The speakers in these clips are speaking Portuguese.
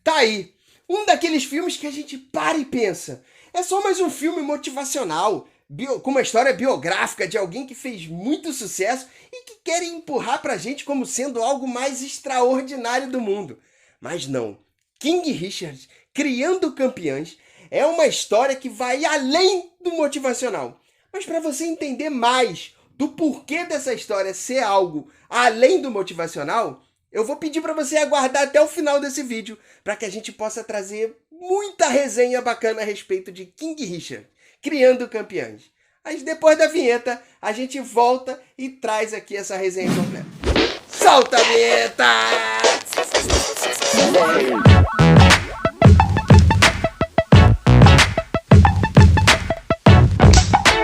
Tá aí, um daqueles filmes que a gente para e pensa. É só mais um filme motivacional, com uma história biográfica de alguém que fez muito sucesso e que querem empurrar pra gente como sendo algo mais extraordinário do mundo. Mas não. King Richard, Criando Campeões, é uma história que vai além do motivacional. Mas para você entender mais do porquê dessa história ser algo além do motivacional, eu vou pedir para você aguardar até o final desse vídeo para que a gente possa trazer muita resenha bacana a respeito de King Richard, Criando Campeões. Mas depois da vinheta, a gente volta e traz aqui essa resenha completa. Solta a vinheta!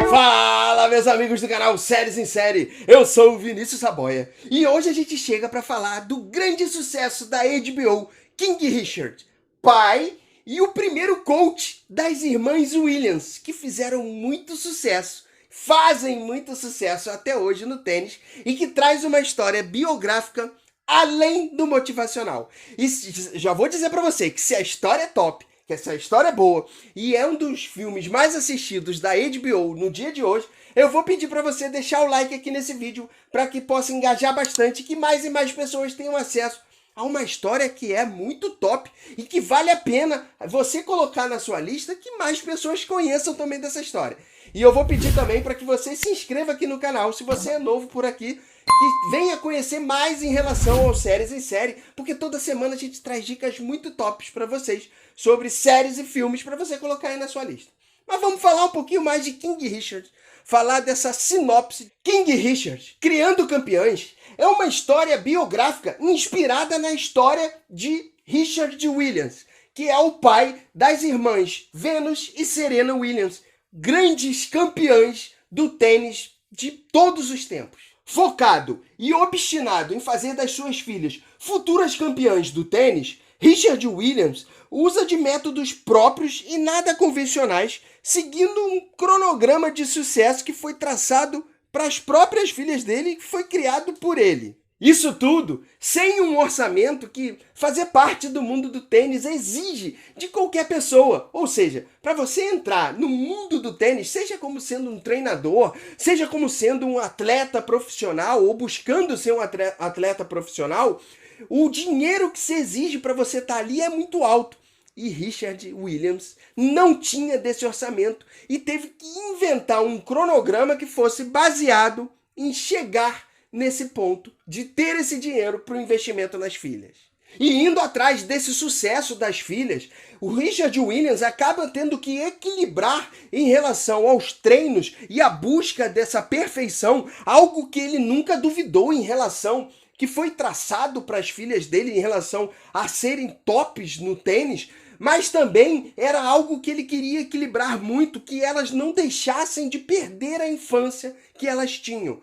Fala, meus amigos do canal Séries em Série, eu sou o Vinícius Saboia e hoje a gente chega para falar do grande sucesso da HBO, King Richard, pai e o primeiro coach das irmãs Williams, que fizeram muito sucesso, fazem muito sucesso até hoje no tênis e que traz uma história biográfica além do motivacional. E já vou dizer para você que se a história é top, que essa história é boa e é um dos filmes mais assistidos da HBO no dia de hoje, eu vou pedir para você deixar o like aqui nesse vídeo para que possa engajar bastante e que mais e mais pessoas tenham acesso a uma história que é muito top e que vale a pena você colocar na sua lista, que mais pessoas conheçam também dessa história. E eu vou pedir também para que você se inscreva aqui no canal, se você é novo por aqui, que venha conhecer mais em relação aos Séries em Série, porque toda semana a gente traz dicas muito tops para vocês sobre séries e filmes para você colocar aí na sua lista. Mas vamos falar um pouquinho mais de King Richard, falar dessa sinopse. King Richard, Criando Campeões, é uma história biográfica inspirada na história de Richard Williams, que é o pai das irmãs Venus e Serena Williams, grandes campeãs do tênis de todos os tempos. Focado e obstinado em fazer das suas filhas futuras campeãs do tênis, Richard Williams usa de métodos próprios e nada convencionais, seguindo um cronograma de sucesso que foi traçado para as próprias filhas dele e que foi criado por ele. Isso tudo sem um orçamento que fazer parte do mundo do tênis exige de qualquer pessoa. Ou seja, para você entrar no mundo do tênis, seja como sendo um treinador, seja como sendo um atleta profissional ou buscando ser um atleta profissional, o dinheiro que se exige para você estar ali é muito alto. E Richard Williams não tinha desse orçamento e teve que inventar um cronograma que fosse baseado em chegar nesse ponto de ter esse dinheiro para o investimento nas filhas. E indo atrás desse sucesso das filhas, o Richard Williams acaba tendo que equilibrar em relação aos treinos e a busca dessa perfeição, algo que ele nunca duvidou em relação, que foi traçado para as filhas dele em relação a serem tops no tênis, mas também era algo que ele queria equilibrar muito, que elas não deixassem de perder a infância que elas tinham.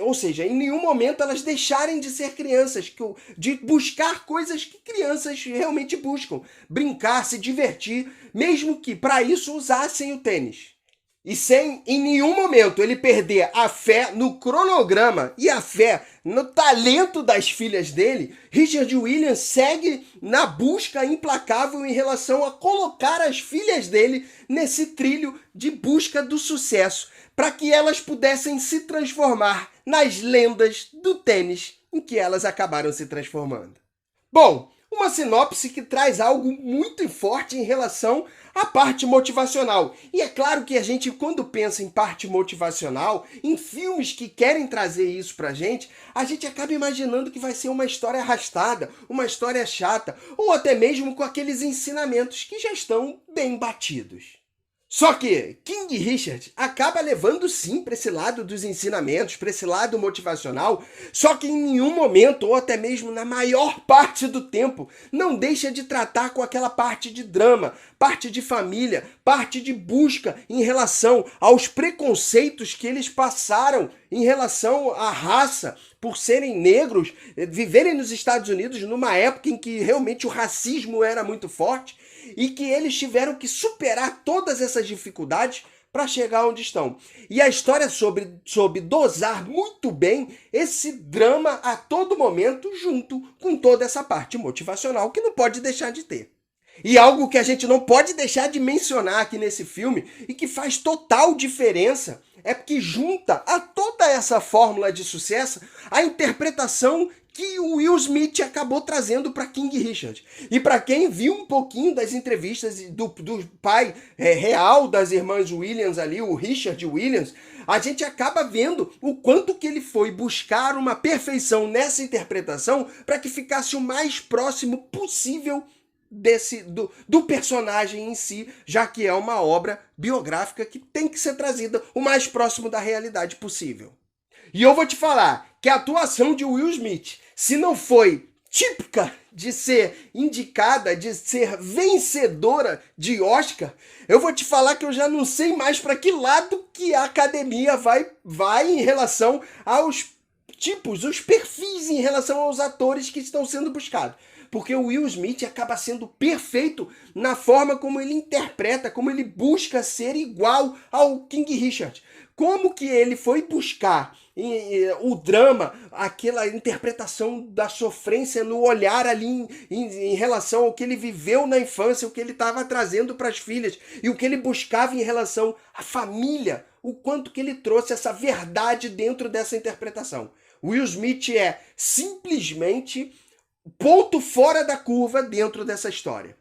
Ou seja, em nenhum momento elas deixarem de ser crianças, de buscar coisas que crianças realmente buscam. Brincar, se divertir, mesmo que para isso usassem o tênis. E sem, em nenhum momento, ele perder a fé no cronograma e a fé no talento das filhas dele, Richard Williams segue na busca implacável em relação a colocar as filhas dele nesse trilho de busca do sucesso, para que elas pudessem se transformar nas lendas do tênis em que elas acabaram se transformando. Bom, uma sinopse que traz algo muito forte em relação à parte motivacional. E é claro que a gente, quando pensa em parte motivacional, em filmes que querem trazer isso pra gente, a gente acaba imaginando que vai ser uma história arrastada, uma história chata, ou até mesmo com aqueles ensinamentos que já estão bem batidos. Só que King Richard acaba levando sim para esse lado dos ensinamentos, para esse lado motivacional, só que em nenhum momento, ou até mesmo na maior parte do tempo, não deixa de tratar com aquela parte de drama, parte de família, parte de busca em relação aos preconceitos que eles passaram em relação à raça, por serem negros, viverem nos Estados Unidos numa época em que realmente o racismo era muito forte, e que eles tiveram que superar todas essas dificuldades para chegar onde estão. E a história soube dosar muito bem esse drama a todo momento, junto com toda essa parte motivacional que não pode deixar de ter. E algo que a gente não pode deixar de mencionar aqui nesse filme e que faz total diferença é porque junta a toda essa fórmula de sucesso a interpretação que o Will Smith acabou trazendo para King Richard. E para quem viu um pouquinho das entrevistas do pai real das irmãs Williams ali, o Richard Williams, a gente acaba vendo o quanto que ele foi buscar uma perfeição nessa interpretação para que ficasse o mais próximo possível do personagem em si, já que é uma obra biográfica que tem que ser trazida o mais próximo da realidade possível. E eu vou te falar que a atuação de Will Smith, se não foi típica de ser indicada, de ser vencedora de Oscar, eu vou te falar que eu já não sei mais para que lado que a academia vai em relação aos tipos, os perfis em relação aos atores que estão sendo buscados. Porque o Will Smith acaba sendo perfeito na forma como ele interpreta, como ele busca ser igual ao King Richard. Como que ele foi buscar o drama, aquela interpretação da sofrência no olhar ali em relação ao que ele viveu na infância, o que ele estava trazendo para as filhas e o que ele buscava em relação à família, o quanto que ele trouxe essa verdade dentro dessa interpretação. Will Smith é simplesmente ponto fora da curva dentro dessa história.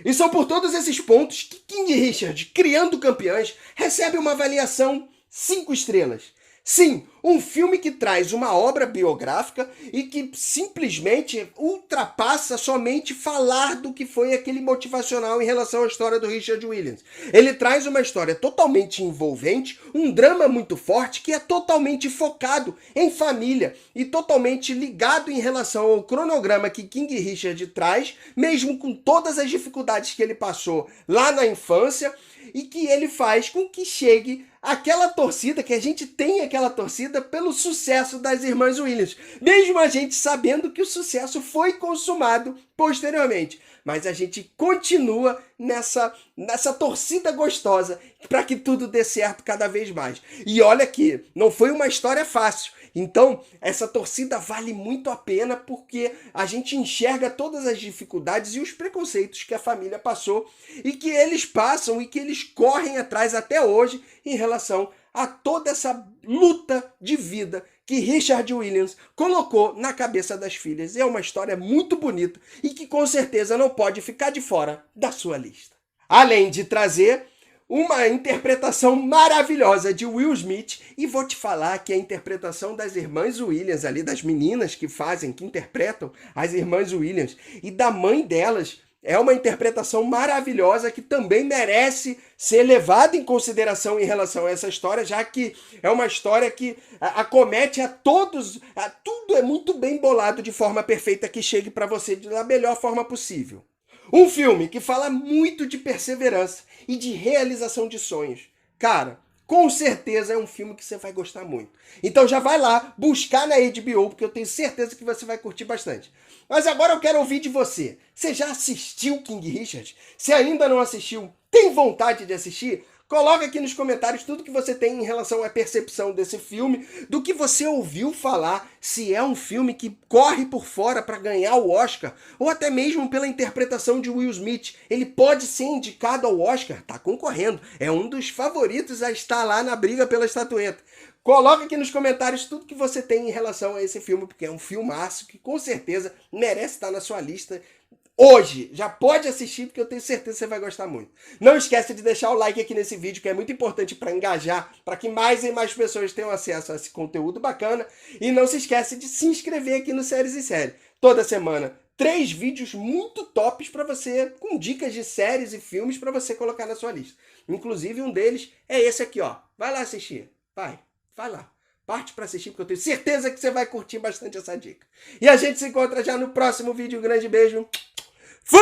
E são por todos esses pontos que King Richard, criando campeões, recebe uma avaliação 5 estrelas. Sim, um filme que traz uma obra biográfica e que simplesmente ultrapassa somente falar do que foi aquele motivacional em relação à história do Richard Williams. Ele traz uma história totalmente envolvente, um drama muito forte que é totalmente focado em família e totalmente ligado em relação ao cronograma que King Richard traz, mesmo com todas as dificuldades que ele passou lá na infância, e que ele faz com que chegue aquela torcida, que a gente tem aquela torcida pelo sucesso das irmãs Williams, mesmo a gente sabendo que o sucesso foi consumado posteriormente. Mas a gente continua nessa torcida gostosa para que tudo dê certo cada vez mais. E olha que não foi uma história fácil. Então, essa torcida vale muito a pena porque a gente enxerga todas as dificuldades e os preconceitos que a família passou e que eles passam e que eles correm atrás até hoje em relação a toda essa luta de vida que Richard Williams colocou na cabeça das filhas. É uma história muito bonita e que com certeza não pode ficar de fora da sua lista. Além de trazer uma interpretação maravilhosa de Will Smith, e vou te falar que a interpretação das irmãs Williams ali, das meninas que interpretam as irmãs Williams, e da mãe delas, é uma interpretação maravilhosa que também merece ser levada em consideração em relação a essa história, já que é uma história que acomete a todos, tudo é muito bem bolado de forma perfeita que chegue para você da melhor forma possível. Um filme que fala muito de perseverança e de realização de sonhos. Cara, com certeza é um filme que você vai gostar muito. Então já vai lá buscar na HBO, porque eu tenho certeza que você vai curtir bastante. Mas agora eu quero ouvir de você. Você já assistiu King Richard? Se ainda não assistiu, tem vontade de assistir? Coloca aqui nos comentários tudo que você tem em relação à percepção desse filme, do que você ouviu falar, se é um filme que corre por fora para ganhar o Oscar, ou até mesmo pela interpretação de Will Smith. Ele pode ser indicado ao Oscar, tá concorrendo, é um dos favoritos a estar lá na briga pela estatueta. Coloca aqui nos comentários tudo que você tem em relação a esse filme, porque é um filmaço que com certeza merece estar na sua lista. Hoje, já pode assistir porque eu tenho certeza que você vai gostar muito. Não esquece de deixar o like aqui nesse vídeo, que é muito importante para engajar, para que mais e mais pessoas tenham acesso a esse conteúdo bacana. E não se esquece de se inscrever aqui no Séries em Série. Toda semana, 3 vídeos muito tops para você, com dicas de séries e filmes para você colocar na sua lista. Inclusive, um deles é esse aqui, ó. Vai lá assistir. Vai lá. Parte para assistir, porque eu tenho certeza que você vai curtir bastante essa dica. E a gente se encontra já no próximo vídeo. Um grande beijo. Fui!